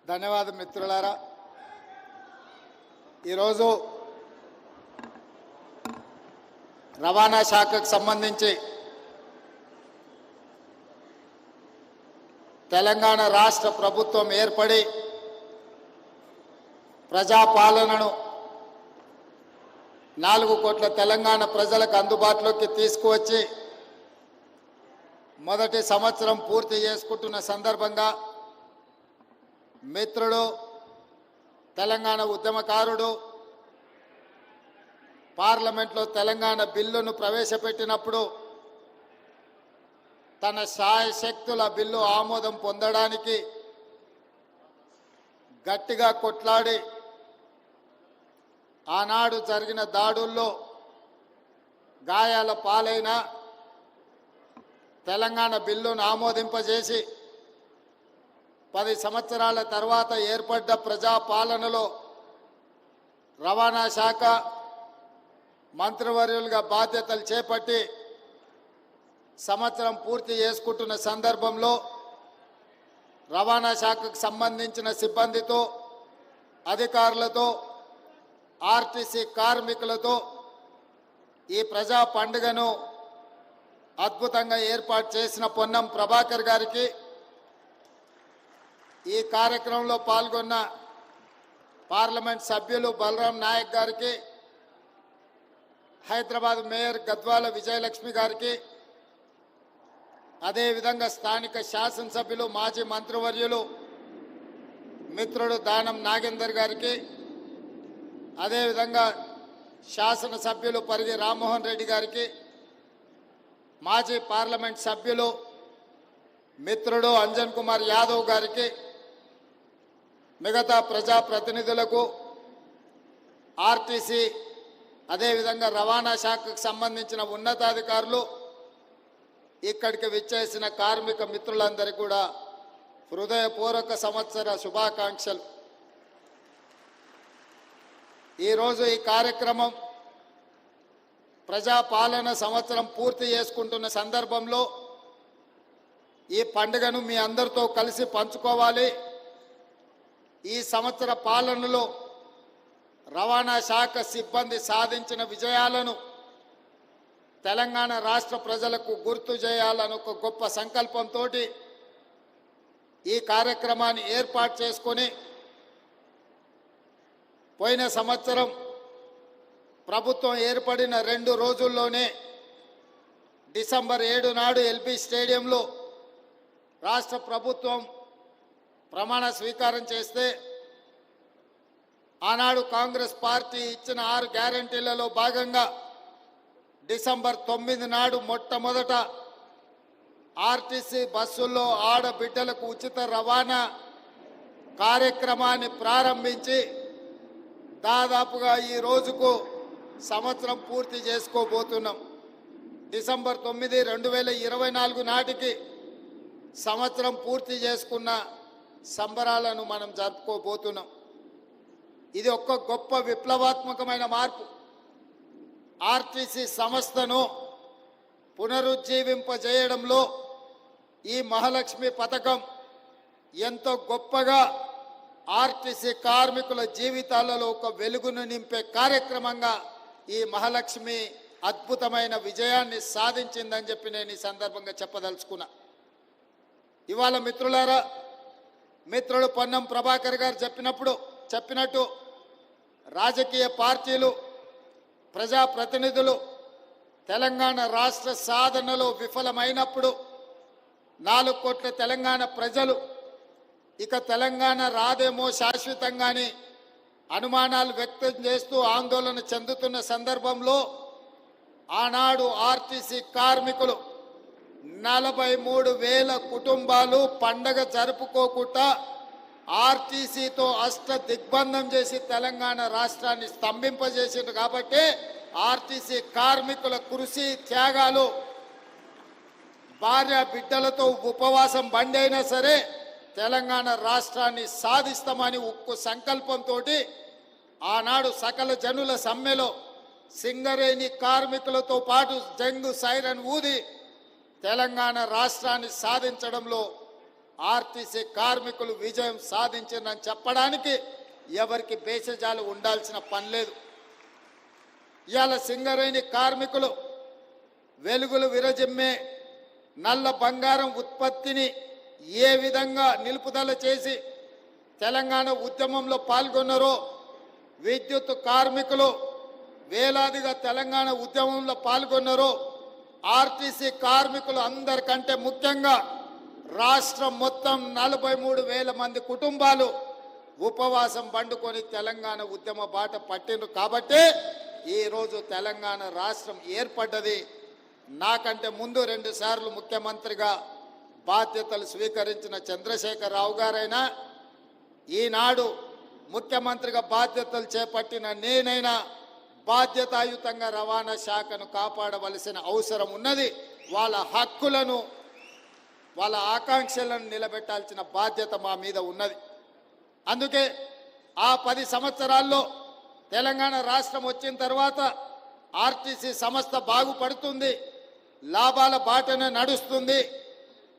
ధన్యవాదం మిత్రులారా. ఈరోజు రవాణా శాఖకు సంబంధించి తెలంగాణ రాష్ట్ర ప్రభుత్వం ఏర్పడి ప్రజాపాలనను 4 కోట్ల తెలంగాణ ప్రజలకు అందుబాటులోకి తీసుకువచ్చి మొదటి సంవత్సరం పూర్తి చేసుకుంటున్న సందర్భంగా మిత్రుడు, తెలంగాణ ఉద్యమకారుడు, పార్లమెంట్లో తెలంగాణ బిల్లును ప్రవేశపెట్టినప్పుడు తన శాయశక్తుల బిల్లు ఆమోదం పొందడానికి గట్టిగా కొట్లాడి ఆనాడు జరిగిన దాడుల్లో గాయాల పాలైన తెలంగాణ బిల్లును ఆమోదింపజేసి 10 సంవత్సరాల తర్వాత ఏర్పడ్డ ప్రజాపాలనలో రవాణా శాఖ మంత్రివర్యులుగా బాధ్యతలు చేపట్టి సంవత్సరం పూర్తి చేసుకుంటున్న సందర్భంలో రవాణా శాఖకు సంబంధించిన సిబ్బందితో, అధికారులతో, ఆర్టీసీ కార్మికులతో ఈ ప్రజా పండుగను అద్భుతంగా ఏర్పాటు చేసిన పొన్నం ప్రభాకర్ గారికి, ఈ కార్యక్రమంలో పాల్గొన్న పార్లమెంట్ సభ్యులు బలరాం నాయక్ గారికి, హైదరాబాద్ మేయర్ గద్వాల విజయలక్ష్మి గారికి, అదేవిధంగా స్థానిక శాసనసభ్యులు మాజీ మంత్రివర్యులు మిత్రుడు దానం నాగేందర్ గారికి, అదేవిధంగా శాసనసభ్యులు పరిగి రామ్మోహన్ రెడ్డి గారికి, మాజీ పార్లమెంట్ సభ్యులు మిత్రుడు అంజన్ కుమార్ యాదవ్ గారికి, మిగతా ప్రజాప్రతినిధులకు, ఆర్టీసీ అదేవిధంగా రవాణా శాఖకు సంబంధించిన ఉన్నతాధికారులు, ఇక్కడికి విచ్చేసిన కార్మిక మిత్రులందరికీ కూడా హృదయపూర్వక సంవత్సర శుభాకాంక్షలు. ఈరోజు ఈ కార్యక్రమం ప్రజాపాలన సంవత్సరం పూర్తి చేసుకుంటున్న సందర్భంలో ఈ పండుగను మీ అందరితో కలిసి పంచుకోవాలి. ఈ సంవత్సర పాలనలో రవాణా శాఖ సిబ్బంది సాధించిన విజయాలను తెలంగాణ రాష్ట్ర ప్రజలకు గుర్తు చేయాలని ఒక గొప్ప సంకల్పంతో ఈ కార్యక్రమాన్ని ఏర్పాటు చేసుకొని పోయిన సంవత్సరం ప్రభుత్వం ఏర్పడిన 2 రోజుల్లోనే డిసెంబర్ 7 నాడు ఎల్బీ స్టేడియంలో రాష్ట్ర ప్రభుత్వం ప్రమాణ స్వీకారం చేస్తే ఆనాడు కాంగ్రెస్ పార్టీ ఇచ్చిన 6 గ్యారంటీలలో భాగంగా డిసెంబర్ 9 నాడు మొట్టమొదట ఆర్టీసీ బస్సుల్లో ఆడబిడ్డలకు ఉచిత రవాణా కార్యక్రమాన్ని ప్రారంభించి దాదాపుగా ఈ రోజుకు సంవత్సరం పూర్తి చేసుకోబోతున్నాం. డిసెంబర్ 9, 2024 నాటికి సంవత్సరం పూర్తి చేసుకున్న సంబరాలను మనం జరుపుకోబోతున్నాం. ఇది ఒక గొప్ప విప్లవాత్మకమైన మార్పు. ఆర్టీసీ సంస్థను పునరుజ్జీవింపజేయడంలో ఈ మహాలక్ష్మి పథకం ఎంతో గొప్పగా ఆర్టీసీ కార్మికుల జీవితాలలో ఒక వెలుగును నింపే కార్యక్రమంగా ఈ మహాలక్ష్మి అద్భుతమైన విజయాన్ని సాధించిందని చెప్పి నేను ఈ సందర్భంగా చెప్పదలుచుకున్నా. ఇవాళ మిత్రులారా, మిత్రుడు పొన్నం ప్రభాకర్ గారు చెప్పినట్టు రాజకీయ పార్టీలు, ప్రజాప్రతినిధులు తెలంగాణ రాష్ట్ర సాధనలో విఫలమైనప్పుడు 4 కోట్ల తెలంగాణ ప్రజలు ఇక తెలంగాణ రాదేమో శాశ్వతంగానే అనుమానాలు వ్యక్తం చేస్తూ ఆందోళన చెందుతున్న సందర్భంలో ఆనాడు ఆర్టీసీ కార్మికులు 43,000 కుటుంబాలు పండగ జరుపుకోకుండా ఆర్టీసీతో దిగ్బంధం చేసి తెలంగాణ రాష్ట్రాన్ని స్తంభింపజేసింది. కాబట్టి ఆర్టీసీ కార్మికుల కృషి త్యాగాలు, భార్య బిడ్డలతో ఉపవాసం బండైనా సరే తెలంగాణ రాష్ట్రాన్ని సాధిస్తామని ఉక్కు సంకల్పంతో ఆనాడు సకల జనుల సమ్మెలో సింగరేణి కార్మికులతో పాటు జంగు సైరన్ ఊది తెలంగాణ రాష్ట్రాన్ని సాధించడంలో ఆర్టీసీ కార్మికులు విజయం సాధించిందని చెప్పడానికి ఎవరికి భేషజాలు ఉండాల్సిన పని లేదు. ఇవాళ సింగరేణి కార్మికులు వెలుగులు విరజిమ్మే నల్ల బంగారం ఉత్పత్తిని ఏ విధంగా నిలుపుదల చేసి తెలంగాణ ఉద్యమంలో పాల్గొన్నారో, విద్యుత్ కార్మికులు వేలాదిగా తెలంగాణ ఉద్యమంలో పాల్గొన్నారో, ఆర్టీసీ కార్మికులు అందరికంటే ముఖ్యంగా రాష్ట్రం మొత్తం 43,000 మంది కుటుంబాలు ఉపవాసం పండుకొని తెలంగాణ ఉద్యమ బాట పట్టిండ్రు. కాబట్టి ఈరోజు తెలంగాణ రాష్ట్రం ఏర్పడ్డది. నాకంటే ముందు 2 సార్లు ముఖ్యమంత్రిగా బాధ్యతలు స్వీకరించిన చంద్రశేఖరరావు గారైనా, ఈనాడు ముఖ్యమంత్రిగా బాధ్యతలు చేపట్టిన నేనైనా బాధ్యతాయుతంగా రవాణా శాఖను కాపాడవలసిన అవసరం ఉన్నది. వాళ్ళ హక్కులను, వాళ్ళ ఆకాంక్షలను నిలబెట్టాల్సిన బాధ్యత మా మీద ఉన్నది. అందుకే ఆ 10 సంవత్సరాల్లో తెలంగాణ రాష్ట్రం వచ్చిన తర్వాత ఆర్టీసీ సంస్థ బాగుపడుతుంది, లాభాల బాటనే నడుస్తుంది,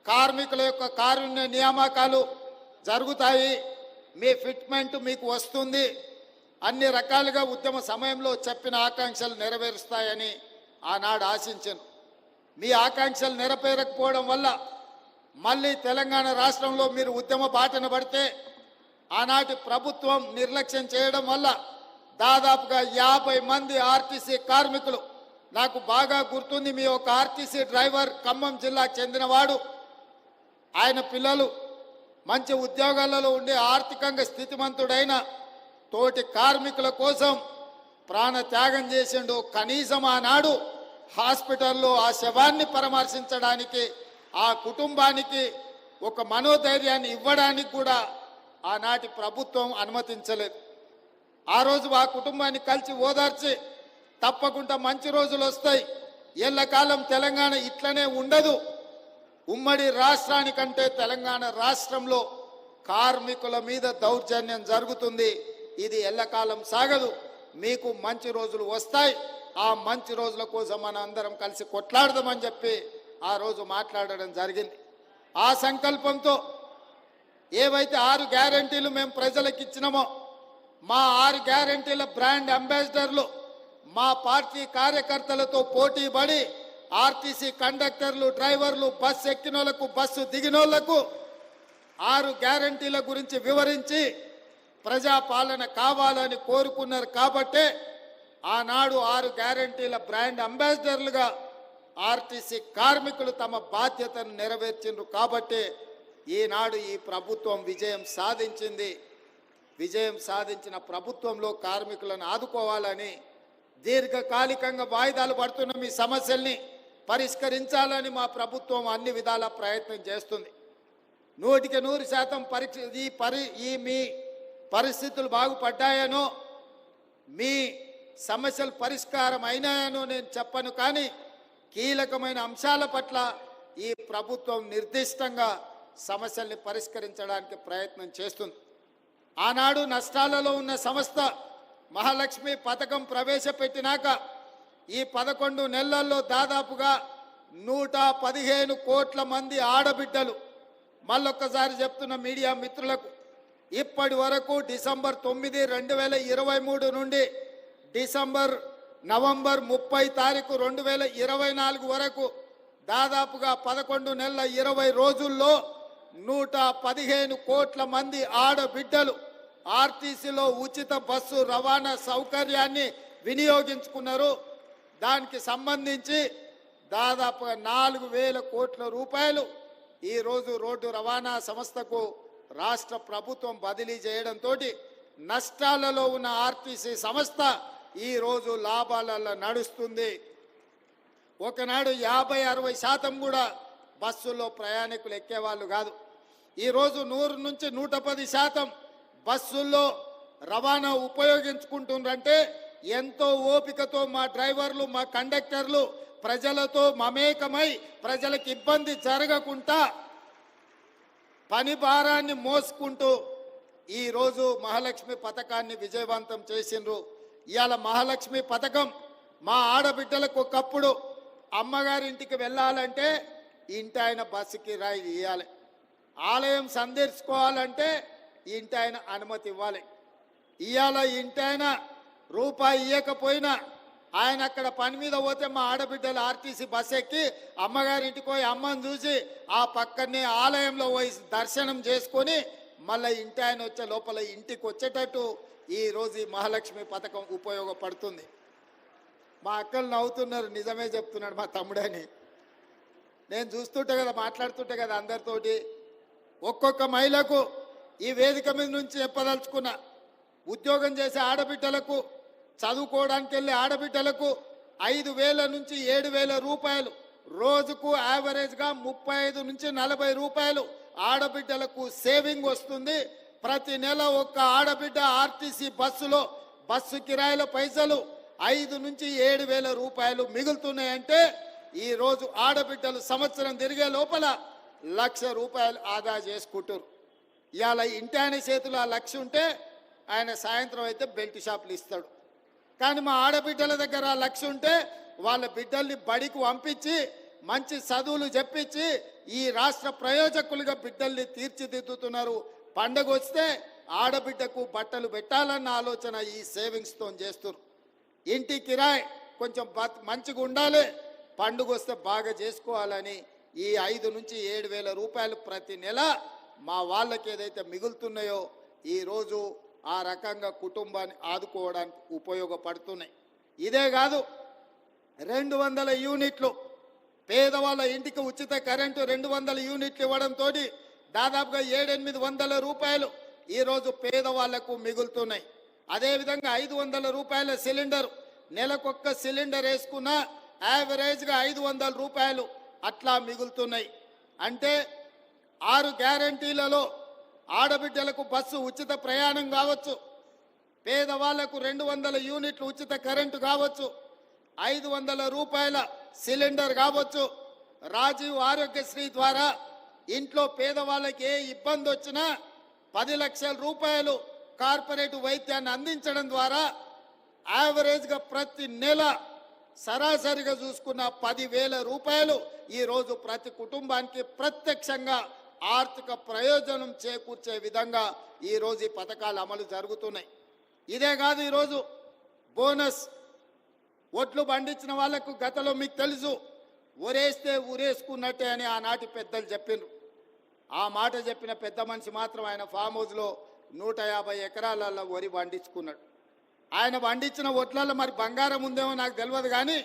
కార్మికుల యొక్క కారుణ్య నియామకాలు జరుగుతాయి, మీ ఫిట్మెంట్ మీకు వస్తుంది, అన్ని రకాలుగా ఉద్యమ సమయంలో చెప్పిన ఆకాంక్షలు నెరవేరుస్తాయని ఆనాడు ఆశించాను. మీ ఆకాంక్షలు నెరవేరకపోవడం వల్ల మళ్ళీ తెలంగాణ రాష్ట్రంలో మీరు ఉద్యమ బాటన పడితే ఆనాటి ప్రభుత్వం నిర్లక్ష్యం చేయడం వల్ల దాదాపుగా 50 మంది ఆర్టీసీ కార్మికులు, నాకు బాగా గుర్తుంది, మీ ఒక ఆర్టీసీ డ్రైవర్ ఖమ్మం జిల్లాకు చెందినవాడు, ఆయన పిల్లలు మంచి ఉద్యోగాలలో ఉండి ఆర్థికంగా స్థితిమంతుడైన తోటి కార్మికుల కోసం ప్రాణ త్యాగం చేసిండు. కనీసం ఆనాడు హాస్పిటల్లో ఆ శవాన్ని పరామర్శించడానికి, ఆ కుటుంబానికి ఒక మనోధైర్యాన్ని ఇవ్వడానికి కూడా ఆనాటి ప్రభుత్వం అనుమతించలేదు. ఆ రోజు ఆ కుటుంబాన్ని కలిసి ఓదార్చి తప్పకుండా మంచి రోజులు వస్తాయి, ఎల్లకాలం తెలంగాణ ఇట్లనే ఉండదు, ఉమ్మడి రాష్ట్రానికంటే తెలంగాణ రాష్ట్రంలో కార్మికుల మీద దౌర్జన్యం జరుగుతుంది, ఇది ఎల్లకాలం సాగదు, మీకు మంచి రోజులు వస్తాయి, ఆ మంచి రోజుల కోసం మనం అందరం కలిసి కొట్లాడదామని చెప్పి ఆ రోజు మాట్లాడడం జరిగింది. ఆ సంకల్పంతో ఏవైతే 6 గ్యారెంటీలు మేము ప్రజలకు ఇచ్చినామో, మా 6 గ్యారెంటీల బ్రాండ్ అంబాసిడర్లు మా పార్టీ కార్యకర్తలతో పోటీ పడి ఆర్టీసీ కండక్టర్లు, డ్రైవర్లు, బస్సు ఎక్కినోళ్లకు, బస్సు దిగినోళ్లకు 6 గ్యారెంటీల గురించి వివరించి ప్రజాపాలన కావాలని కోరుకున్నారు. కాబట్టే ఆనాడు 6 గ్యారెంటీల బ్రాండ్ అంబాసిడర్లుగా ఆర్టీసీ కార్మికులు తమ బాధ్యతను నెరవేర్చిండ్రు. కాబట్టి ఈనాడు ఈ ప్రభుత్వం విజయం సాధించింది. విజయం సాధించిన ప్రభుత్వంలో కార్మికులను ఆదుకోవాలని, దీర్ఘకాలికంగా వాయిదాలు పడుతున్న మీ సమస్యల్ని పరిష్కరించాలని మా ప్రభుత్వం అన్ని విధాల ప్రయత్నం చేస్తుంది. 100% మీ పరిస్థితులు బాగుపడ్డాయనో, మీ సమస్యలు పరిష్కారం అయినాయనో నేను చెప్పను, కానీ కీలకమైన అంశాల పట్ల ఈ ప్రభుత్వం నిర్దిష్టంగా సమస్యల్ని పరిష్కరించడానికి ప్రయత్నం చేస్తుంది. ఆనాడు నష్టాలలో ఉన్న సంస్థ మహాలక్ష్మి పథకం ప్రవేశపెట్టినాక ఈ 11 నెలల్లో దాదాపుగా 115 కోట్ల మంది ఆడబిడ్డలు, మళ్ళొక్కసారి చెప్తున్న మీడియా మిత్రులకు, ఇప్పటి వరకు డిసెంబర్ 9, 2023 నుండి నవంబర్ 30 తారీఖు 2024 వరకు దాదాపుగా 11 నెలల 20 రోజుల్లో 115 కోట్ల మంది ఆడబిడ్డలు ఆర్టీసీలో ఉచిత బస్సు రవాణా సౌకర్యాన్ని వినియోగించుకున్నారు. దానికి సంబంధించి దాదాపుగా 4,000 కోట్ల రూపాయలు ఈరోజు రోడ్డు రవాణా సంస్థకు రాష్ట్ర ప్రభుత్వం బదిలీ చేయడంతో నష్టాలలో ఉన్న ఆర్టీసీ సంస్థ ఈరోజు లాభాలలో నడుస్తుంది. ఒకనాడు 50-60% కూడా బస్సుల్లో ప్రయాణికులు ఎక్కేవాళ్ళు కాదు. ఈరోజు 100 నుంచి 110% బస్సుల్లో రవాణా ఉపయోగించుకుంటుండ్రంటే ఎంతో ఓపికతో మా డ్రైవర్లు, మా కండక్టర్లు ప్రజలతో మమేకమై ప్రజలకు ఇబ్బంది జరగకుండా పని భారాన్ని మోసుకుంటూ ఈరోజు మహాలక్ష్మి పథకాన్ని విజయవంతం చేసిండ్రు. ఇవాళ మహాలక్ష్మి పథకం మా ఆడబిడ్డలకు ఒకప్పుడు అమ్మగారింటికి వెళ్ళాలంటే ఇంటి ఆయన బస్సుకి రాయి ఇవ్వాలి, ఆలయం సందర్శించుకోవాలంటే ఇంటి ఆయన అనుమతి ఇవ్వాలి. ఇవాళ ఇంటి ఆయన రూపాయి ఇవ్వకపోయినా ఆయన అక్కడ పని మీద పోతే మా ఆడబిడ్డలు ఆర్టీసీ బస్ ఎక్కి అమ్మగారింటికి పోయి అమ్మని చూసి ఆ పక్కనే ఆలయంలో పోయి దర్శనం చేసుకొని మళ్ళీ ఇంటి ఆయన వచ్చే లోపల ఇంటికి వచ్చేటట్టు ఈరోజు ఈ మహాలక్ష్మి పథకం ఉపయోగపడుతుంది. మా అక్కలు నవ్వుతున్నారు, నిజమే చెప్తున్నాడు మా తమ్ముడని. నేను చూస్తుంటే కదా, మాట్లాడుతుంటే కదా అందరితోటి. ఒక్కొక్క మహిళకు ఈ వేదిక మీద నుంచి చెప్పదలుచుకున్న, ఉద్యోగం చేసే ఆడబిడ్డలకు, చదువుకోవడానికి వెళ్ళే ఆడబిడ్డలకు 5,000 నుంచి 7,000 రూపాయలు రోజుకు యావరేజ్గా 35 నుంచి 40 రూపాయలు ఆడబిడ్డలకు సేవింగ్ వస్తుంది. ప్రతి నెల ఒక్క ఆడబిడ్డ ఆర్టీసీ బస్సు కిరాయిల పైసలు 5 నుంచి 7,000 రూపాయలు మిగులుతున్నాయంటే ఈరోజు ఆడబిడ్డలు సంవత్సరం తిరిగే లోపల 1,00,000 రూపాయలు ఆదా చేసుకుంటారు. ఇవాళ ఇంటి ఆయన చేతిలో ఆ 1,00,000 ఉంటే ఆయన సాయంత్రం అయితే బెల్ట్ షాపులు ఇస్తాడు. కానీ మా ఆడబిడ్డల దగ్గర 1,00,000 ఉంటే వాళ్ళ బిడ్డల్ని బడికి పంపించి మంచి చదువులు చెప్పించి ఈ రాష్ట్ర ప్రయోజకులుగా బిడ్డల్ని తీర్చిదిద్దుతున్నారు. పండగ వస్తే ఆడబిడ్డకు బట్టలు పెట్టాలన్న ఆలోచన ఈ సేవింగ్స్తో చేస్తున్నారు. ఇంటి కిరాయి కొంచెం మంచిగా ఉండాలి, పండుగ వస్తే బాగా చేసుకోవాలని ఈ 5 నుంచి 7,000 రూపాయలు ప్రతి నెల మా వాళ్ళకి ఏదైతే మిగులుతున్నాయో ఈరోజు ఆ రకంగా కుటుంబాన్ని ఆదుకోవడానికి ఉపయోగపడుతున్నాయి. ఇదే కాదు, 200 యూనిట్లు పేదవాళ్ళ ఇంటికి ఉచిత కరెంటు 200 యూనిట్లు ఇవ్వడంతో దాదాపుగా 700-800 రూపాయలు ఈరోజు పేదవాళ్లకు మిగులుతున్నాయి. అదేవిధంగా 500 రూపాయల సిలిండర్, నెలకొక్క సిలిండర్ వేసుకున్న యావరేజ్గా 500 రూపాయలు అట్లా మిగులుతున్నాయి. అంటే 6 గ్యారంటీలలో ఆడబిడ్డలకు బస్సు ఉచిత ప్రయాణం కావచ్చు, పేదవాళ్లకు 200 యూనిట్లు ఉచిత కరెంటు కావచ్చు, 500 రూపాయల సిలిండర్ కావచ్చు, రాజీవ్ ఆరోగ్యశ్రీ ద్వారా ఇంట్లో పేదవాళ్ళకి ఏ ఇబ్బంది వచ్చినా 10 లక్షల రూపాయలు కార్పొరేట్ వైద్యాన్ని అందించడం ద్వారా యావరేజ్గా ప్రతి నెల సరాసరిగా చూసుకున్న 10,000 రూపాయలు ఈరోజు ప్రతి కుటుంబానికి ప్రత్యక్షంగా ఆర్థిక ప్రయోజనం చేకూర్చే విధంగా ఈరోజు ఈ పథకాలు అమలు జరుగుతున్నాయి. ఇదే కాదు, ఈరోజు బోనస్ ఒట్లు పండించిన వాళ్లకు గతంలో మీకు తెలుసు, ఊరేస్తే ఊరేసుకున్నట్టే అని ఆనాటి పెద్దలు చెప్పిండ్రు. ఆ మాట చెప్పిన పెద్ద మనిషి మాత్రం ఆయన ఫామ్ హౌస్లో 150 ఎకరాలలో వరి పండించుకున్నాడు. ఆయన పండించిన ఒట్లలో మరి బంగారం ఉందేమో నాకు తెలియదు, కానీ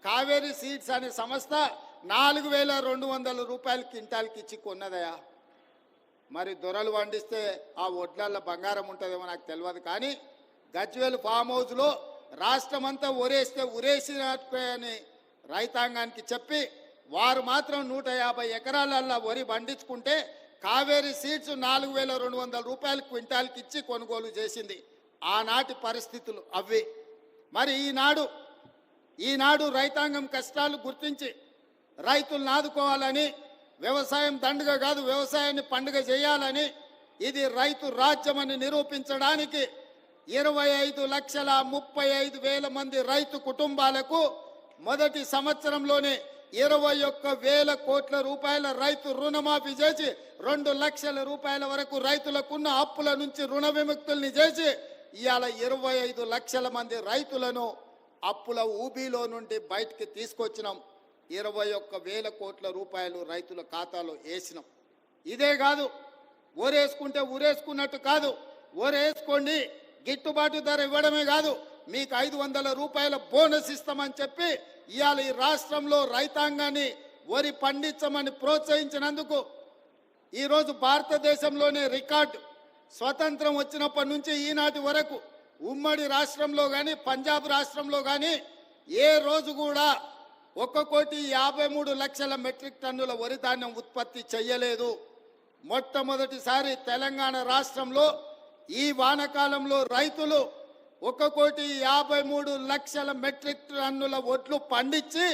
కావేరీ సీడ్స్ అనే సంస్థ 4,200 రూపాయలు క్వింటాల్కి ఇచ్చి కొన్నదయా. మరి దొరలు పండిస్తే ఆ ఒట్లలో బంగారం ఉంటుందేమో నాకు తెలియదు, కానీ గజ్వేల్ ఫామ్ హౌస్లో రాష్ట్రమంతా ఊరేస్తే ఊరేసినట్టు అని రైతాంగానికి చెప్పి వారు మాత్రం 150 ఎకరాలల్లో వరి పండించుకుంటే కావేరీ సీడ్స్ 4,200 రూపాయలు క్వింటాల్కి ఇచ్చి కొనుగోలు చేసింది. ఆనాటి పరిస్థితులు అవి. మరి ఈనాడు రైతాంగం కష్టాలు గుర్తించి రైతులను ఆదుకోవాలని, వ్యవసాయం దండుగ కాదు వ్యవసాయాన్ని పండుగ చేయాలని, ఇది రైతు రాజ్యమని నిరూపించడానికి 25,35,000 మంది రైతు కుటుంబాలకు మొదటి సంవత్సరంలోనే 21,000 కోట్ల రూపాయల రైతు రుణమాఫీ చేసి 2 లక్షల రూపాయల వరకు రైతులకున్న అప్పుల నుంచి రుణ విముక్తుల్ని చేసి ఇవాళ 25 లక్షల మంది రైతులను అప్పుల ఊబిలో నుండి బయటికి తీసుకొచ్చినాం. 21,000 కోట్ల రూపాయలు రైతుల ఖాతాలో వేసినాం. ఇదే కాదు, ఊరేసుకుంటే ఊరేసుకున్నట్టు కాదు, ఊరేసుకోండి గిట్టుబాటు ధర ఇవ్వడమే కాదు, మీకు 500 రూపాయల బోనస్ ఇస్తామని చెప్పి ఇవాళ ఈ రాష్ట్రంలో రైతాంగాన్ని వరి పండించమని ప్రోత్సహించినందుకు ఈరోజు భారతదేశంలోనే రికార్డు. స్వతంత్రం వచ్చినప్పటి నుంచి ఈనాటి వరకు ఉమ్మడి రాష్ట్రంలో కానీ పంజాబ్ రాష్ట్రంలో కానీ ఏ రోజు కూడా 1,53,00,000 మెట్రిక్ టన్నుల వరి ధాన్యం ఉత్పత్తి చేయలేదు. మొట్టమొదటిసారి తెలంగాణ రాష్ట్రంలో ఈ వానాకాలంలో రైతులు 1,53,00,000 మెట్రిక్ టన్నుల వడ్లు పండించి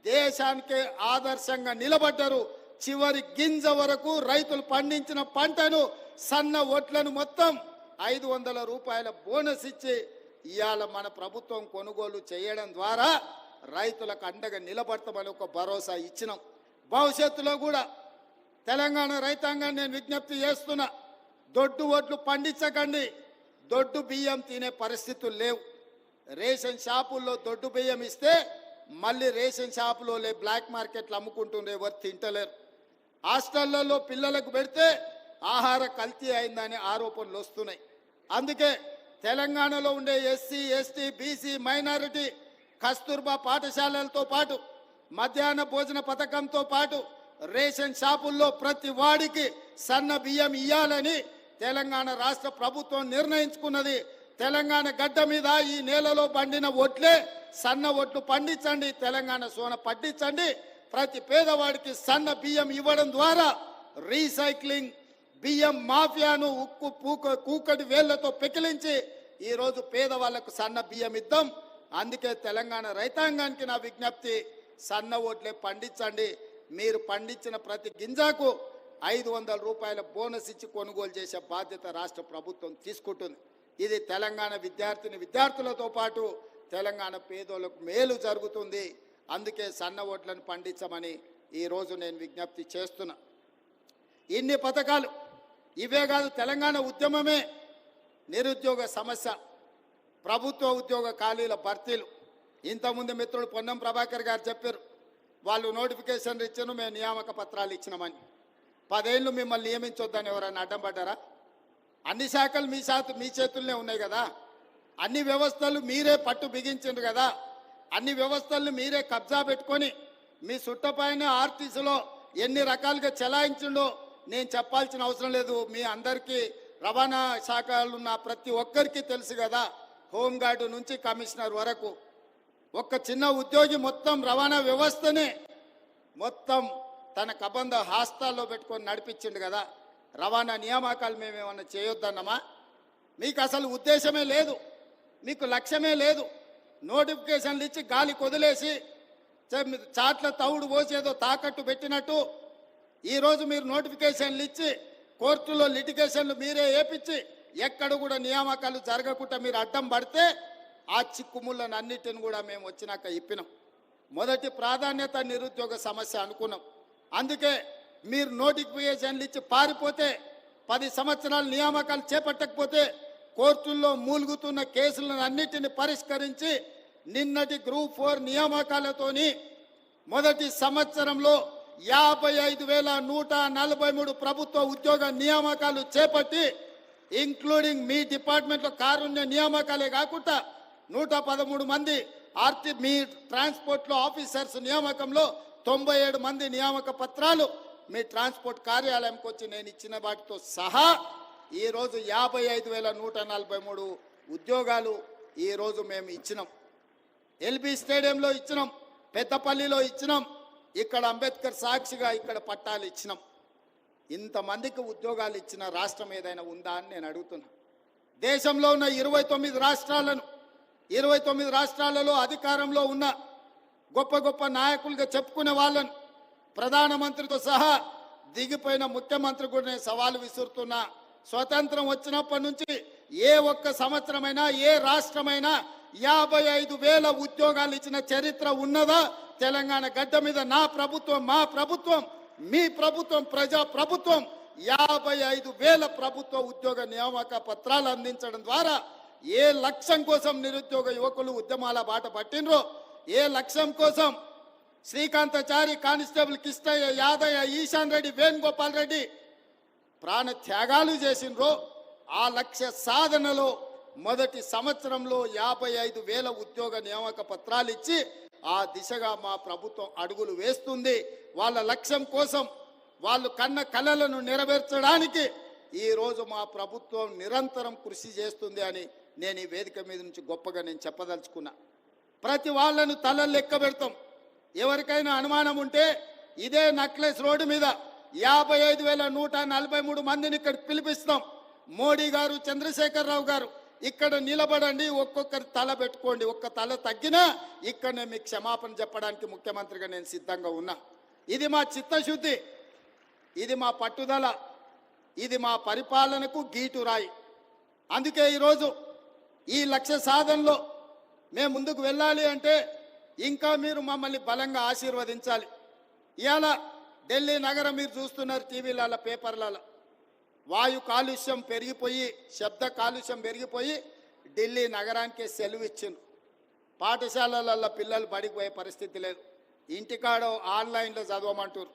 దేశానికే ఆదర్శంగా నిలబడ్డారు. చివరి గింజ వరకు రైతులు పండించిన పంటను, సన్న వడ్లను మొత్తం 500 రూపాయల బోనస్ ఇచ్చి ఇవాళ మన ప్రభుత్వం కొనుగోలు చేయడం ద్వారా రైతులకు అండగా నిలబడతామని ఒక భరోసా ఇచ్చినాం. భవిష్యత్తులో కూడా తెలంగాణ రైతాంగాన్ని నేను విజ్ఞప్తి చేస్తున్నా, దొడ్డు ఓట్లు పండించకండి. దొడ్డు బియ్యం తినే పరిస్థితులు లేవు. రేషన్ షాపుల్లో దొడ్డు బియ్యం ఇస్తే మళ్ళీ రేషన్ షాపులో బ్లాక్ మార్కెట్లు అమ్ముకుంటుండే, ఎవరు తింటలేరు. హాస్టళ్లలో పిల్లలకు పెడితే ఆహార కల్తీ అయిందని ఆరోపణలు వస్తున్నాయి. అందుకే తెలంగాణలో ఉండే SC, ST, BC, minority Kasturba పాఠశాలలతో పాటు మధ్యాహ్న భోజన పథకంతో పాటు రేషన్ షాపుల్లో ప్రతి వాడికి సన్న బియ్యం ఇయ్యాలని తెలంగాణ రాష్ట్ర ప్రభుత్వం నిర్ణయించుకున్నది. తెలంగాణ గడ్డ మీద ఈ నేలలో పండిన ఒట్లే సన్న ఒట్లు పండించండి, తెలంగాణ సోన పండించండి. ప్రతి పేదవాడికి సన్న బియ్యం ఇవ్వడం ద్వారా రీసైక్లింగ్ బియ్యం మాఫియాను కూకటి వేళ్లతో పెకిలించి ఈరోజు పేదవాళ్లకు సన్న బియ్యం ఇద్దాం. అందుకే తెలంగాణ రైతాంగానికి నా విజ్ఞప్తి, సన్న ఓట్లే పండించండి. మీరు పండించిన ప్రతి గింజకు 500 రూపాయల బోనస్ ఇచ్చి కొనుగోలు చేసే బాధ్యత రాష్ట్ర ప్రభుత్వం తీసుకుంటుంది. ఇది తెలంగాణ విద్యార్థులతో పాటు తెలంగాణ పేదోళ్లకు మేలు జరుగుతుంది. అందుకే సన్న ఓట్లను పండించమని ఈరోజు నేను విజ్ఞప్తి చేస్తున్నా. ఇన్ని పథకాలు ఇవే కాదు, తెలంగాణ ఉద్యమమే నిరుద్యోగ సమస్య, ప్రభుత్వ ఉద్యోగ ఖాళీల భర్తీలు. ఇంతకుముందు మిత్రుడు పొన్నం ప్రభాకర్ గారు చెప్పారు, వాళ్ళు నోటిఫికేషన్లు ఇచ్చాను, మేము నియామక పత్రాలు ఇచ్చినామని. 10 ఏళ్ళు మిమ్మల్ని నియమించొద్దని ఎవరైనా అడ్డం పడ్డారా? అన్ని శాఖలు మీ చేతుల్లోనే ఉన్నాయి కదా. అన్ని వ్యవస్థలు మీరే పట్టు బిగించిండ్రు కదా. అన్ని వ్యవస్థలను మీరే కబ్జా పెట్టుకొని మీ చుట్టపైన ఆర్టీసీలో ఎన్ని రకాలుగా చెలాయించిండో నేను చెప్పాల్సిన అవసరం లేదు. మీ అందరికీ రవాణా శాఖలు ఉన్న ప్రతి ఒక్కరికి తెలుసు కదా. హోంగార్డు నుంచి కమిషనర్ వరకు ఒక్క చిన్న ఉద్యోగి మొత్తం రవాణా వ్యవస్థనే మొత్తం తన కబంధ హాస్తాల్లో పెట్టుకొని నడిపించిండు కదా. రవాణా నియామకాలు మేమేమన్నా చేయొద్దన్నమా? మీకు అసలు ఉద్దేశమే లేదు, మీకు లక్ష్యమే లేదు. నోటిఫికేషన్లు ఇచ్చి గాలి కొదిలేసి చాట్ల తవుడు పోసి ఏదో తాకట్టు పెట్టినట్టు ఈరోజు మీరు నోటిఫికేషన్లు ఇచ్చి కోర్టులో లిటిగేషన్లు మీరే ఏపించి ఎక్కడ కూడా నియామకాలు జరగకుండా మీరు అడ్డం పడితే ఆ చిక్కుముళ్ళను అన్నిటిని కూడా మేము వచ్చినాక ఇప్పినాం. మొదటి ప్రాధాన్యత నిరుద్యోగ సమస్య అనుకున్నాం. అందుకే మీరు నోటిఫికేషన్లు ఇచ్చి పారిపోతే 10 సంవత్సరాలు నియామకాలు చేపట్టకపోతే కోర్టుల్లో మూలుగుతున్న కేసులను అన్నిటిని పరిష్కరించి నిన్నటి గ్రూప్ 4 నియామకాలతోని మొదటి సంవత్సరంలో 55,143 ప్రభుత్వ ఉద్యోగ నియామకాలు చేపట్టి ఇంక్లూడింగ్ మీ డిపార్ట్మెంట్లో కారుణ్య నియామకాలే కాకుండా 113 మంది మీ ట్రాన్స్పోర్ట్లో ఆఫీసర్స్ నియామకంలో 97 మంది నియామక పత్రాలు మీ ట్రాన్స్పోర్ట్ కార్యాలయంకి వచ్చి నేను ఇచ్చిన వాటితో సహా ఈరోజు 55,143 ఉద్యోగాలు ఈరోజు మేము ఇచ్చినాం. ఎల్బీ స్టేడియంలో ఇచ్చినాం, పెద్దపల్లిలో ఇచ్చినాం, ఇక్కడ అంబేద్కర్ సాక్షిగా ఇక్కడ పట్టాలు ఇచ్చినాం. ఇంతమందికి ఉద్యోగాలు ఇచ్చిన రాష్ట్రం ఏదైనా ఉందా అని నేను అడుగుతున్నా. దేశంలో ఉన్న 29 రాష్ట్రాలలో అధికారంలో ఉన్న గొప్ప గొప్ప నాయకులుగా చెప్పుకునే వాళ్ళను ప్రధానమంత్రితో సహా దిగిపోయిన ముఖ్యమంత్రి కూడా నేను సవాలు విసురుతున్నా. స్వతంత్రం వచ్చినప్పటి నుంచి ఏ ఒక్క సంవత్సరమైనా ఏ రాష్ట్రమైనా 55,000 ఉద్యోగాలు ఇచ్చిన చరిత్ర ఉన్నదా? తెలంగాణ గడ్డ మీద నా ప్రభుత్వం, మా ప్రభుత్వం, మీ ప్రభుత్వం, ప్రజా ప్రభుత్వం 55,000 ప్రభుత్వ ఉద్యోగ నియామక పత్రాలు అందించడం ద్వారా ఏ లక్ష్యం కోసం నిరుద్యోగ యువకులు ఉద్యమాల బాట పట్టినరో, ఏ లక్ష్యం కోసం శ్రీకాంతాచారి, కానిస్టేబుల్ కిష్టయ్య, యాదయ్య, ఈశాన్ రెడ్డి, వేణుగోపాల్ రెడ్డి ప్రాణ త్యాగాలు చేసినరో ఆ లక్ష్య సాధనలో మొదటి సంవత్సరంలో 55,000 ఉద్యోగ నియామక పత్రాలు ఇచ్చి ఆ దిశగా మా ప్రభుత్వం అడుగులు వేస్తుంది. వాళ్ళ లక్ష్యం కోసం వాళ్ళు కన్న కలలను నెరవేర్చడానికి ఈరోజు మా ప్రభుత్వం నిరంతరం కృషి చేస్తుంది అని నేను ఈ వేదిక మీద నుంచి గొప్పగా నేను చెప్పదలుచుకున్నా. ప్రతి వాళ్ళను తలలు లెక్క పెడతాం. ఎవరికైనా అనుమానం ఉంటే ఇదే నక్లెస్ రోడ్డు మీద 55,143 మందిని ఇక్కడ పిలిపిస్తాం. మోడీ గారు, చంద్రశేఖరరావు గారు ఇక్కడ నిలబడండి, ఒక్కొక్కరి తల పెట్టుకోండి. ఒక్క తల తగ్గినా ఇక్కడనే మీకు క్షమాపణ చెప్పడానికి ముఖ్యమంత్రిగా నేను సిద్ధంగా ఉన్నా. ఇది మా చిత్తశుద్ధి, ఇది మా పట్టుదల, ఇది మా పరిపాలనకు గీటురాయి. అందుకే ఈరోజు ఈ లక్ష్య సాధనలో మేము ముందుకు వెళ్ళాలి అంటే ఇంకా మీరు మమ్మల్ని బలంగా ఆశీర్వదించాలి. ఇవాళ ఢిల్లీ నగరం మీరు చూస్తున్నారు టీవీలలో పేపర్లలో, వాయు కాలుష్యం పెరిగిపోయి, శబ్ద కాలుష్యం పెరిగిపోయి ఢిల్లీ నగరానికి సెలవు ఇచ్చింది. పాఠశాలలలో పిల్లలు బడికి పోయే పరిస్థితి లేదు, ఇంటికాడ ఆన్లైన్లో చదవమంటారు,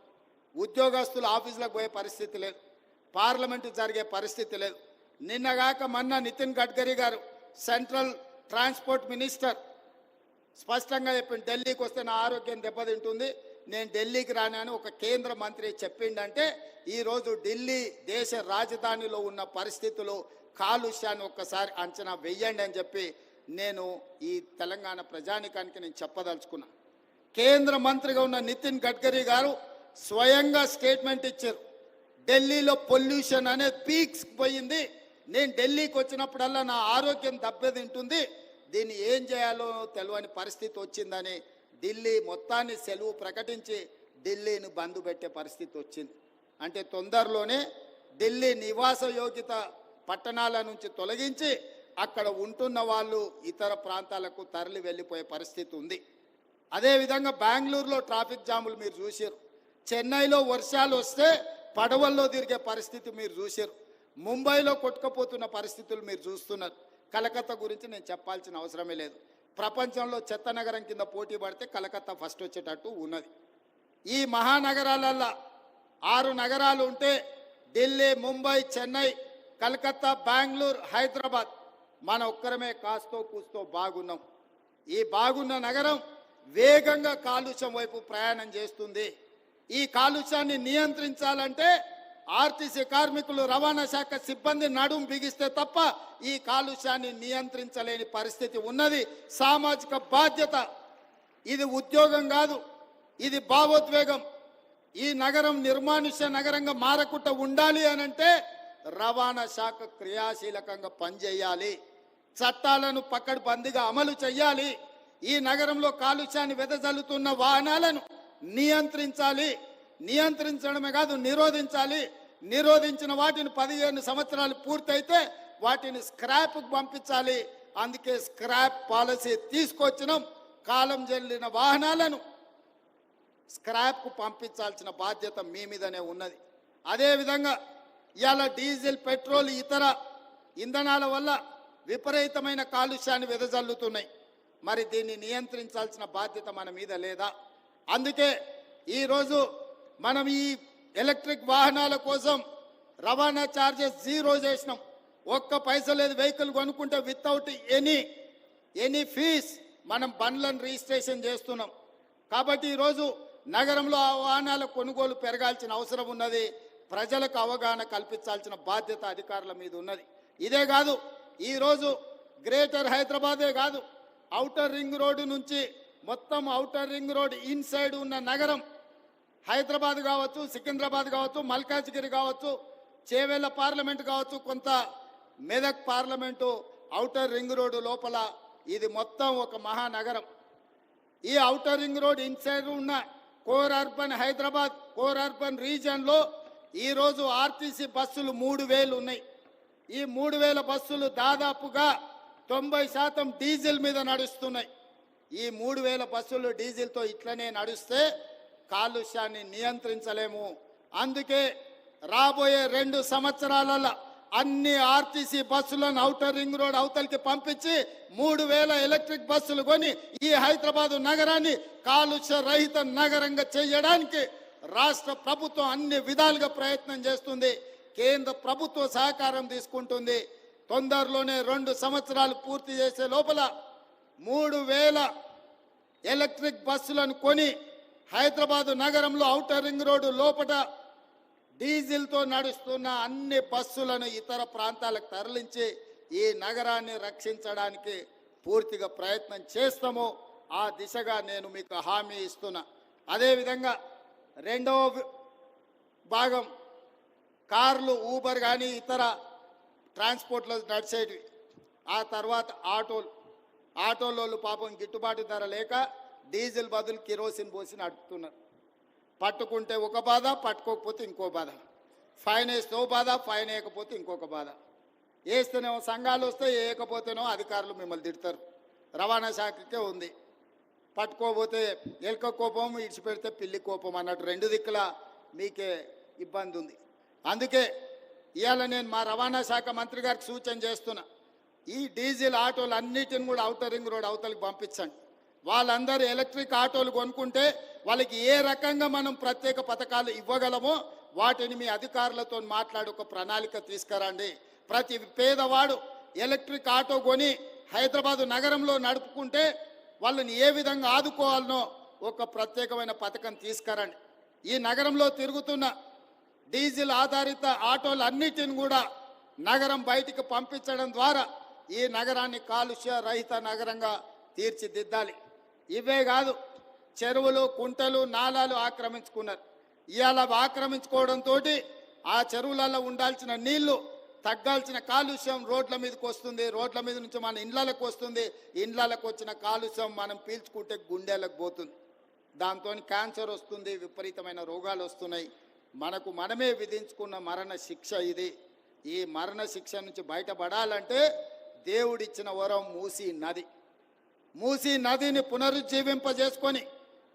ఉద్యోగస్తులు ఆఫీసులకు పోయే పరిస్థితి లేదు, పార్లమెంటు జరిగే పరిస్థితి లేదు. నిన్నగాక మొన్న నితిన్ గడ్కరీ గారు సెంట్రల్ ట్రాన్స్పోర్ట్ మినిస్టర్ స్పష్టంగా చెప్పింది, ఢిల్లీకి వస్తే నా ఆరోగ్యం దెబ్బతింటుంది, నేను ఢిల్లీకి రానని ఒక కేంద్ర మంత్రి చెప్పిండంటే ఈరోజు ఢిల్లీ దేశ రాజధానిలో ఉన్న పరిస్థితులు, కాలుష్యాన్ని ఒక్కసారి అంచనా వెయ్యండి అని చెప్పి నేను ఈ తెలంగాణ ప్రజానికానికి నేను చెప్పదలుచుకున్నా. కేంద్ర మంత్రిగా ఉన్న నితిన్ గడ్కరీ గారు స్వయంగా స్టేట్మెంట్ ఇచ్చారు, ఢిల్లీలో పొల్యూషన్ అనేది పీక్స్ పోయింది, నేను ఢిల్లీకి వచ్చినప్పుడల్లా నా ఆరోగ్యం దెబ్బతింటుంది, దీన్ని ఏం చేయాలో తెలియని పరిస్థితి వచ్చిందని ఢిల్లీ మొత్తాన్ని సెలవు ప్రకటించి ఢిల్లీని బంద్ పెట్టే పరిస్థితి వచ్చింది. అంటే తొందరలోనే ఢిల్లీ నివాస యోగ్యత పట్టణాల నుంచి తొలగించి అక్కడ ఉంటున్న వాళ్ళు ఇతర ప్రాంతాలకు తరలి వెళ్ళిపోయే పరిస్థితి ఉంది. అదేవిధంగా బెంగళూరులో ట్రాఫిక్ జాములు మీరు చూసారు, చెన్నైలో వర్షాలు వస్తే పడవల్లో తిరిగే పరిస్థితి మీరు చూసారు, ముంబైలో కొట్టుకుపోతున్న పరిస్థితులు మీరు చూస్తున్నారు. కలకత్తా గురించి నేను చెప్పాల్సిన అవసరమే లేదు, ప్రపంచంలో చెత్త నగరం కింద పోటీ పడితే కలకత్తా ఫస్ట్ వచ్చేటట్టు ఉన్నది. ఈ మహానగరాలల్లో 6 నగరాలు ఉంటే ఢిల్లీ, ముంబై, చెన్నై, కలకత్తా, బెంగళూరు, హైదరాబాద్ మన ఒక్కరమే కాస్తో కూస్తో బాగున్నాం. ఈ బాగున్న నగరం వేగంగా కాలుష్యం వైపు ప్రయాణం చేస్తుంది. ఈ కాలుష్యాన్ని నియంత్రించాలంటే ఆర్టీసీ కార్మికులు, రవాణా శాఖ సిబ్బంది నడుం బిగిస్తే తప్ప ఈ కాలుష్యాన్ని నియంత్రించలేని పరిస్థితి ఉన్నది. సామాజిక బాధ్యత, ఇది ఉద్యోగం కాదు, ఇది భావోద్వేగం. ఈ నగరం నిర్మానుష్య నగరంగా మారకుండా ఉండాలి అనంటే రవాణా శాఖ క్రియాశీలకంగా పనిచేయాలి, చట్టాలను పకడ్బందీగా అమలు చేయాలి, ఈ నగరంలో కాలుష్యాన్ని వెదజల్లుతున్న వాహనాలను నియంత్రించాలి, నియంత్రించడమే కాదు నిరోధించాలి. నిరోధించిన వాటిని 15 సంవత్సరాలు పూర్తయితే వాటిని స్క్రాప్కు పంపించాలి. అందుకే స్క్రాప్ పాలసీ తీసుకొచ్చినాం. కాలం చెల్లిన వాహనాలను స్క్రాప్కు పంపించాల్సిన బాధ్యత మీ మీదనే ఉన్నది. అదేవిధంగా ఇవాళ డీజిల్, పెట్రోల్, ఇతర ఇంధనాల వల్ల విపరీతమైన కాలుష్యాన్ని వెదజల్లుతున్నాయి. మరి దీన్ని నియంత్రించాల్సిన బాధ్యత మన మీద లేదా? అందుకే ఈరోజు మనం ఈ ఎలక్ట్రిక్ వాహనాల కోసం రవాణా ఛార్జెస్ 0 చేసినాం. ఒక్క పైసా లేదు, వెహికల్ కొనుక్కుంటే వితౌట్ ఎనీ ఫీజ్ మనం బండ్లను రిజిస్ట్రేషన్ చేస్తున్నాం. కాబట్టి ఈరోజు నగరంలో ఆ వాహనాల కొనుగోలు పెరగాల్సిన అవసరం ఉన్నది. ప్రజలకు అవగాహన కల్పించాల్సిన బాధ్యత అధికారుల మీద ఉన్నది. ఇదే కాదు, ఈరోజు గ్రేటర్ హైదరాబాదే కాదు, ఔటర్ రింగ్ రోడ్డు నుంచి మొత్తం ఔటర్ రింగ్ రోడ్ ఇన్సైడ్ ఉన్న నగరం హైదరాబాద్ కావచ్చు, సికింద్రాబాద్ కావచ్చు, మల్కాజ్గిరి కావచ్చు, చేవెళ్ళ పార్లమెంట్ కావచ్చు, కొంత Medak parliament outer ring road లోపల ఇది మొత్తం ఒక మహానగరం. ఈ ఔటర్ రింగ్ రోడ్ ఇన్సైడ్ ఉన్న core urban Hyderabad, core urban రీజియన్లో ఈరోజు ఆర్టీసీ బస్సులు 3000 ఉన్నాయి. ఈ 3000 బస్సులు దాదాపుగా 90% డీజిల్ మీద నడుస్తున్నాయి. ఈ 3000 బస్సులు డీజిల్తో ఇట్లనే నడుస్తే కాలుష్యాన్ని నియంత్రించలేము. అందుకే రాబోయే 2 సంవత్సరాలలో అన్ని ఆర్టీసీ బస్సులను ఔటర్ రింగ్ రోడ్ అవతలికి పంపించి 3000 ఎలక్ట్రిక్ బస్సులు కొని ఈ హైదరాబాదు నగరాన్ని కాలుష్య రహిత నగరంగా చేయడానికి రాష్ట్ర ప్రభుత్వం అన్ని విధాలుగా ప్రయత్నం చేస్తుంది. కేంద్ర ప్రభుత్వ సహకారం తీసుకుంటుంది. తొందరలోనే 2 సంవత్సరాలు పూర్తి చేసే లోపల 3000 ఎలక్ట్రిక్ బస్సులను కొని హైదరాబాదు నగరంలో ఔటర్ రింగ్ రోడ్డు లోపల డీజిల్తో నడుస్తున్న అన్ని బస్సులను ఇతర ప్రాంతాలకు తరలించి ఈ నగరాన్ని రక్షించడానికి పూర్తిగా ప్రయత్నం చేస్తాము. ఆ దిశగా నేను మీకు హామీ ఇస్తున్నా. అదేవిధంగా రెండవ భాగం కార్లు, ఊబర్ కానీ ఇతర ట్రాన్స్పోర్ట్లో నడిచేవి. ఆ తర్వాత ఆటోలోళ్ళు పాపం గిట్టుబాటు ధర లేక డీజిల్ బదులు కిరోసిన్ పోసి నడుపుతున్నారు. పట్టుకుంటే ఒక బాధ, పట్టుకోకపోతే ఇంకో బాధ, ఫైన్ వేస్తే ఓ బాధ, ఫైన్ వేయకపోతే ఇంకొక బాధ. వేస్తేనేమో సంఘాలు వస్తే, వేయకపోతేనో అధికారులు మిమ్మల్ని తిడతారు. రవాణా శాఖకే ఉంది, పట్టుకోకపోతే ఎలుక కోపం, ఇడిచిపెడితే పిల్లి కోపం అన్నట్టు 2 దిక్కుల మీకే ఇబ్బంది ఉంది. అందుకే ఇవాళ నేను మా రవాణా శాఖ మంత్రి గారికి సూచన చేస్తున్నా, ఈ డీజిల్ ఆటోలు అన్నిటిని కూడా ఔటర్ రింగ్ రోడ్ అవతలికి పంపించండి. వాళ్ళందరూ ఎలక్ట్రిక్ ఆటోలు కొనుక్కుంటే వాళ్ళకి ఏ రకంగా మనం ప్రత్యేక పథకాలు ఇవ్వగలమో వాటిని మీ అధికారులతో మాట్లాడి ఒక ప్రణాళిక తీసుకురండి. ప్రతి పేదవాడు ఎలక్ట్రిక్ ఆటో కొని హైదరాబాదు నగరంలో నడుపుకుంటే వాళ్ళని ఏ విధంగా ఆదుకోవాలనో ఒక ప్రత్యేకమైన పథకం తీసుకురండి. ఈ నగరంలో తిరుగుతున్న డీజిల్ ఆధారిత ఆటోలన్నిటిని కూడా నగరం బయటికి పంపించడం ద్వారా ఈ నగరాన్ని కాలుష్య రహిత నగరంగా తీర్చిదిద్దాలి. ఇవే కాదు, చెరువులు, కుంటలు, నాలాలు ఆక్రమించుకున్నారు. ఇవాళ ఆక్రమించుకోవడంతో ఆ చెరువులలో ఉండాల్సిన నీళ్లు, తగ్గాల్సిన కాలుష్యం రోడ్ల మీదకి వస్తుంది. రోడ్ల మీద నుంచి మన ఇండ్లకు వస్తుంది. ఇండ్లకు వచ్చిన కాలుష్యం మనం పీల్చుకుంటే గుండెలకు పోతుంది. దాంతో క్యాన్సర్ వస్తుంది, విపరీతమైన రోగాలు వస్తున్నాయి. మనకు మనమే విధించుకున్న మరణ శిక్ష ఇది. ఈ మరణ శిక్ష నుంచి బయటపడాలంటే దేవుడిచ్చిన వరం మూసీ నది. మూసీ నదిని పునరుజ్జీవింపజేసుకొని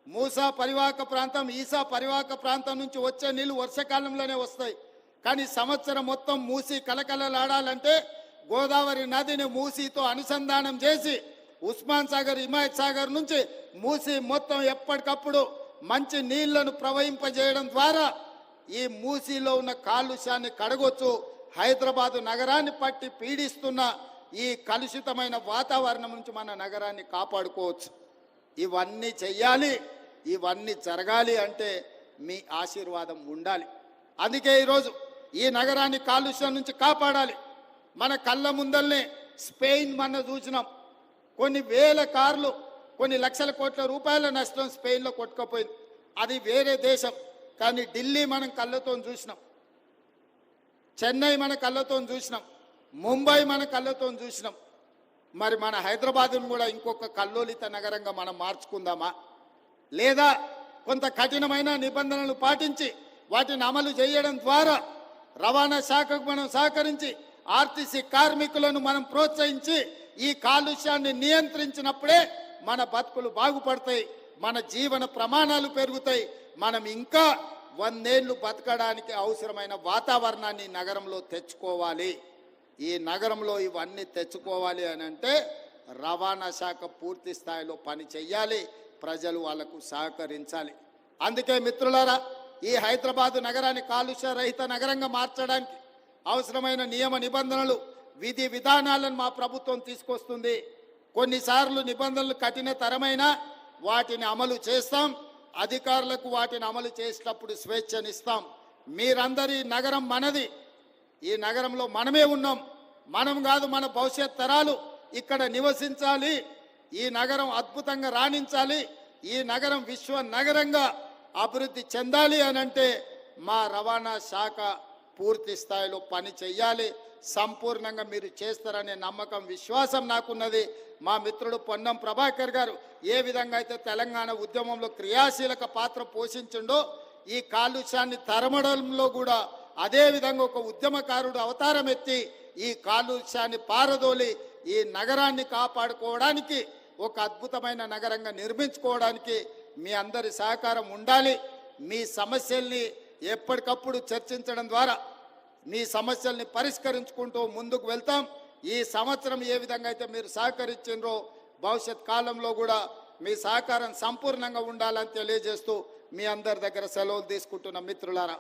మూసా పరివాహక ప్రాంతం, ఈసా పరివాహక ప్రాంతం నుంచి వచ్చే నీళ్లు వర్షాకాలంలోనే వస్తాయి. కానీ సంవత్సరం మొత్తం మూసీ కలకలలాడాలంటే గోదావరి నదిని మూసీతో అనుసంధానం చేసి ఉస్మాన్ సాగర్, హిమాయత్ సాగర్ నుంచి మూసీ మొత్తం ఎప్పటికప్పుడు మంచి నీళ్లను ప్రవహింపజేయడం ద్వారా ఈ మూసీలో ఉన్న కాలుష్యాన్ని కడగొచ్చు. హైదరాబాదు నగరాన్ని పట్టి పీడిస్తున్న ఈ కలుషితమైన వాతావరణం నుంచి మన నగరాన్ని కాపాడుకోవచ్చు. ఇవన్నీ చెయ్యాలి, ఇవన్నీ జరగాలి అంటే మీ ఆశీర్వాదం ఉండాలి. అందుకే ఈరోజు ఈ నగరాన్ని కాలుష్యం నుంచి కాపాడాలి. మన కళ్ళ ముందల్నే స్పెయిన్ మన చూసినాం. కొన్ని వేల కార్లు, కొన్ని లక్షల కోట్ల రూపాయల నష్టం స్పెయిన్లో కొట్టుకుపోయింది. అది వేరే దేశం. కానీ ఢిల్లీ మనం కళ్ళతో చూసినాం, చెన్నై మన కళ్ళతో చూసినాం, ముంబై మన కళ్ళతో చూసినాం. మరి మన హైదరాబాద్ను కూడా ఇంకొక కల్లోలిత నగరంగా మనం మార్చుకుందామా? లేదా కొంత కఠినమైన నిబంధనలు పాటించి వాటిని అమలు చేయడం ద్వారా రవాణా శాఖకు మనం సహకరించి ఆర్టీసీ కార్మికులను మనం ప్రోత్సహించి ఈ కాలుష్యాన్ని నియంత్రించినప్పుడే మన బతుకులు బాగుపడతాయి, మన జీవన ప్రమాణాలు పెరుగుతాయి. మనం ఇంకా 100 ఏళ్ళు బతకడానికి అవసరమైన వాతావరణాన్ని నగరంలో తెచ్చుకోవాలి. ఈ నగరంలో ఇవన్నీ తెచ్చుకోవాలి అని అంటే రవాణా శాఖ పూర్తి స్థాయిలో పని చెయ్యాలి, ప్రజలు వాళ్లకు సహకరించాలి. అందుకే మిత్రులారా, ఈ హైదరాబాదు నగరాన్ని కాలుష్య రహిత నగరంగా మార్చడానికి అవసరమైన నియమ నిబంధనలు, విధి విధానాలను మా ప్రభుత్వం తీసుకొస్తుంది. కొన్నిసార్లు నిబంధనలు కఠినతరమైన వాటిని అమలు చేస్తాం. అధికారులకు వాటిని అమలు చేసేటప్పుడు స్వేచ్ఛనిస్తాం. మీరందరి నగరం మనది, ఈ నగరంలో మనమే ఉన్నాం. మనం కాదు, మన భవిష్యత్ తరాలు ఇక్కడ నివసించాలి. ఈ నగరం అద్భుతంగా రాణించాలి. ఈ నగరం విశ్వ నగరంగా అభివృద్ధి చెందాలి అని అంటే మా రవాణా శాఖ పూర్తి స్థాయిలో పని చెయ్యాలి. సంపూర్ణంగా మీరు చేస్తారనే నమ్మకం, విశ్వాసం నాకున్నది. మా మిత్రుడు పొన్నం ప్రభాకర్ గారు ఏ విధంగా అయితే తెలంగాణ ఉద్యమంలో క్రియాశీలక పాత్ర పోషించిండో, ఈ కాలుష్యాన్ని తరమడంలో కూడా అదే విధంగా ఒక ఉద్యమకారుడు అవతారం ఎత్తి ఈ కాలుష్యాన్ని పారదోలి ఈ నగరాన్ని కాపాడుకోవడానికి, ఒక అద్భుతమైన నగరంగా నిర్మించుకోవడానికి మీ అందరి సహకారం ఉండాలి. మీ సమస్యల్ని ఎప్పటికప్పుడు చర్చించడం ద్వారా మీ సమస్యల్ని పరిష్కరించుకుంటూ ముందుకు వెళ్తాం. ఈ సంవత్సరం ఏ విధంగా అయితే మీరు సహకరించారో భవిష్యత్ కాలంలో కూడా మీ సహకారం సంపూర్ణంగా ఉండాలని తెలియజేస్తూ మీ అందరి దగ్గర సెలవులు తీసుకుంటున్న మిత్రులారా.